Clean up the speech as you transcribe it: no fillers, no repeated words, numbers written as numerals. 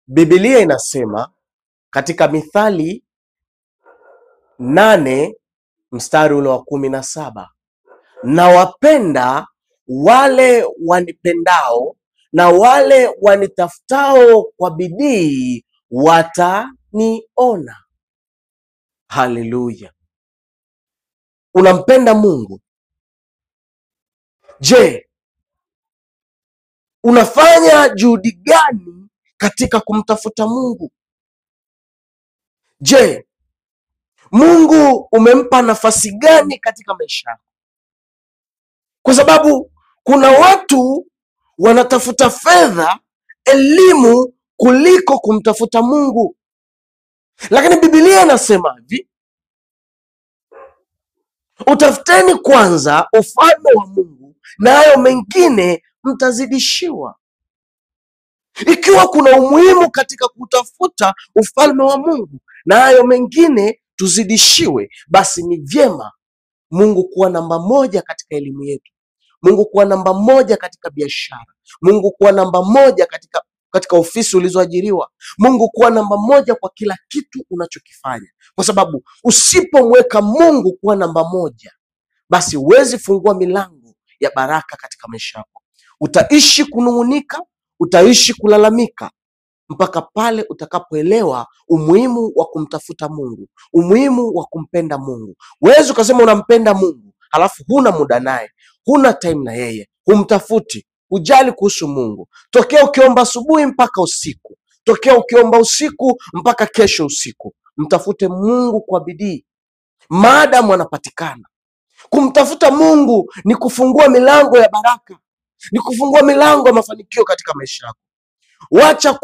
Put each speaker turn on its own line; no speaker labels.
Biblia inasema katika Mithali 8 mstari ule wa 17, na wapenda wale wanipendao na wale wanitafutao kwa bidii wataniona. Haleluya! Unampenda Mungu? Je, unafanya juhudi gani katika kumtafuta Mungu? Je, Mungu umempa nafasi gani katika maisha yako? Kwa sababu kuna watu wanatafuta fedha, elimu kuliko kumtafuta Mungu. Lakini Biblia inasema hivi, utafuteni kwanza ufalme wa Mungu na hayo mengine mtazidishiwa. Ikiwa kuna umuhimu katika kutafuta ufalme wa Mungu na hayo mengine tuzidishiwe, basi ni vyema Mungu kuwa namba moja katika elimu yetu, Mungu kuwa namba moja katika biashara, Mungu kuwa namba moja katika ofisi ulizoajiriwa, Mungu kuwa namba moja kwa kila kitu unachokifanya. Kwa sababu usipomweka Mungu kuwa namba moja, basi huwezi fungua milango ya baraka katika maisha yako. Utaishi kunung'unika, utaishi kulalamika mpaka pale utakapoelewa umuhimu wa kumtafuta Mungu, umuhimu wa kumpenda Mungu. Huwezi ukasema unampenda Mungu halafu huna muda naye, huna time na yeye, humtafuti, hujali kuhusu Mungu. Tokea ukiomba asubuhi mpaka usiku, tokea ukiomba usiku mpaka kesho usiku. Mtafute Mungu kwa bidii maadamu anapatikana. Kumtafuta Mungu ni kufungua milango ya baraka, ni kufungua milango ya mafanikio katika maisha yako. Wacha